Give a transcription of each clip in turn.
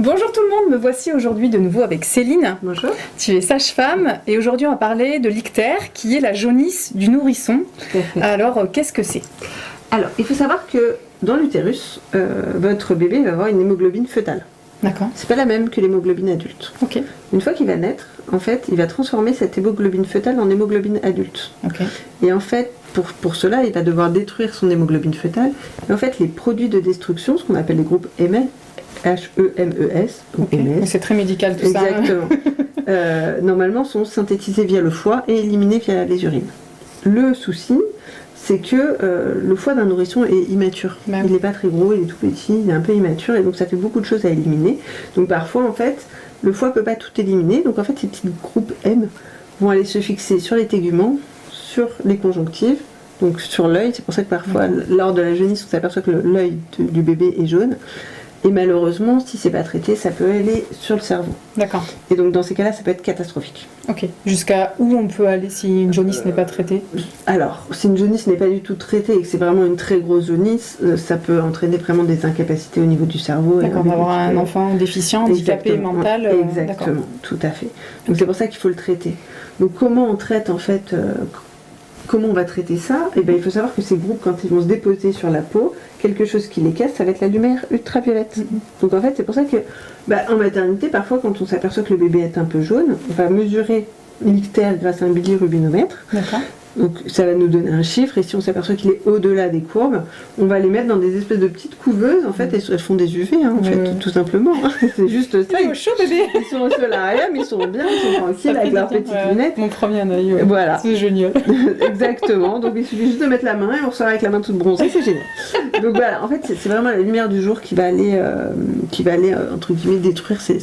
Bonjour tout le monde, me voici aujourd'hui de nouveau avec Céline. Bonjour. Tu es sage-femme et aujourd'hui on va parler de l'ictère qui est la jaunisse du nourrisson. Alors qu'est-ce que c'est? Alors, il faut savoir que dans l'utérus, votre bébé va avoir une hémoglobine fœtale. D'accord. C'est pas la même que l'hémoglobine adulte. Ok. Une fois qu'il va naître, en fait, il va transformer cette hémoglobine fœtale en hémoglobine adulte. Ok. Et en fait, pour cela, il va devoir détruire son hémoglobine fœtale. Et en fait, les produits de destruction, ce qu'on appelle les groupes HEMES, H-E-M-E-S, ou Okay. MS. C'est très médical tout Exactement. ça. Normalement, sont synthétisés via le foie et éliminés via les urines. Le souci, c'est que le foie d'un nourrisson est immature. Ben. Il n'est pas très gros, il est tout petit, il est un peu immature, et donc ça fait beaucoup de choses à éliminer. Donc parfois, en fait, le foie ne peut pas tout éliminer. Donc en fait, ces petits groupes M vont aller se fixer sur les téguments, sur les conjonctives, donc sur l'œil. C'est pour ça que parfois, lors de la jaunisse, on s'aperçoit que l'œil du bébé est jaune. Et malheureusement, si c'est pas traité, ça peut aller sur le cerveau. D'accord. Et donc dans ces cas-là, ça peut être catastrophique. Ok. Jusqu'à où on peut aller si une jaunisse n'est pas traitée? Alors, si une jaunisse n'est pas du tout traitée et que c'est vraiment une très grosse jaunisse, ça peut entraîner vraiment des incapacités au niveau du cerveau. D'accord, on va avoir un enfant déficient, handicapé, mental. Exactement, tout à fait. Donc c'est pour ça qu'il faut le traiter. Donc comment on traite en fait comment on va traiter ça? Eh bien, il faut savoir que ces groupes, quand ils vont se déposer sur la peau, quelque chose qui les casse, ça va être la lumière ultraviolette. Donc en fait, c'est pour ça que en maternité, parfois, quand on s'aperçoit que le bébé est un peu jaune, on va mesurer l'ictère grâce à un bilirubinomètre. D'accord. Donc ça va nous donner un chiffre, et si on s'aperçoit qu'il est au-delà des courbes, on va les mettre dans des espèces de petites couveuses. En fait, elles font des UV, en fait, tout simplement. C'est juste ça. Il est au chaud, bébé. Ils sont au solarium, ils sont bien, ils sont tranquilles avec leurs petites lunettes. Mon premier œil, voilà. C'est génial. Exactement, donc il suffit juste de mettre la main et on ressort avec la main toute bronzée, c'est génial. Donc voilà, en fait, c'est vraiment la lumière du jour qui va aller entre guillemets, détruire ces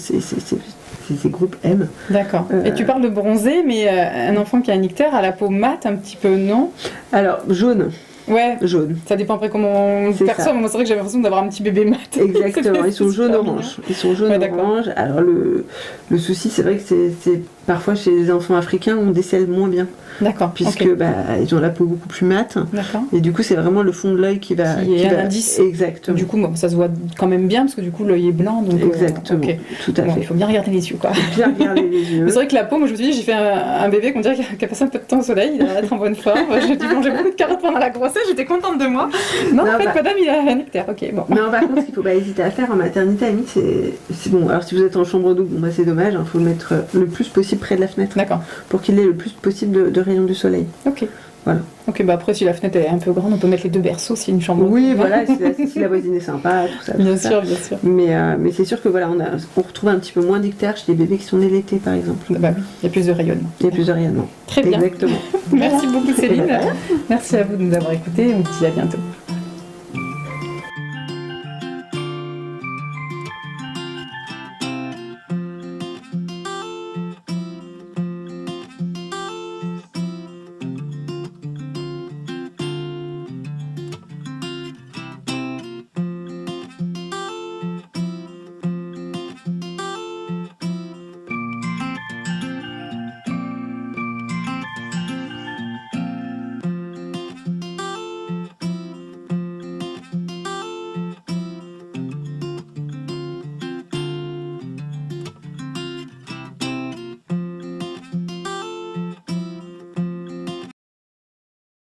groupes M. D'accord. Et tu parles de bronzé, mais un enfant qui a un ictère a la peau mate un petit peu, non? Alors, jaune. Ouais. Jaune. Ça dépend après comment on perçoit. Moi, c'est vrai que j'ai l'impression d'avoir un petit bébé mat. Exactement, ils sont jaune-orange. Ils sont jaune-orange. Alors, le souci, c'est vrai que c'est parfois chez les enfants africains, on décèle moins bien. D'accord. Puisque ils ont la peau beaucoup plus mate. D'accord. Et du coup, c'est vraiment le fond de l'œil qui va. Qui est un indice. Exactement. Du coup, ça se voit quand même bien parce que du coup, l'œil est blanc. Donc, exactement. Tout à fait. Il faut bien regarder les yeux, quoi. Bien regarder les yeux. Mais c'est vrai que la peau, moi, je me suis dit, j'ai fait un bébé qu'on dirait qui a passé un peu de temps au soleil. Il a l'air en bonne forme. J'ai dû manger beaucoup de carottes pendant la grossesse. J'étais contente de moi. Non, en fait, madame, il a un ictère. Ok, bon. Non, par contre, ce qu'il ne faut pas hésiter à faire en maternité, à limite, c'est bon. Alors, si vous êtes en chambre double, c'est dommage. Il faut le mettre le plus possible près de la fenêtre. D'accord. Pour qu'il ait le plus possible de rayons du soleil. Ok. Voilà. Ok, après, si la fenêtre est un peu grande, on peut mettre les deux berceaux si une chambre. Oui, voilà, si la voisine est sympa, tout ça. Bien sûr, bien sûr. Mais c'est sûr que voilà, on retrouve un petit peu moins d'ictères chez les bébés qui sont nés l'été, par exemple. Bah oui, il y a plus de rayonnement. Il y a plus de rayonnement. Très bien. Exactement. Merci beaucoup, Céline. Merci à vous de nous avoir écoutés. On vous dit à bientôt.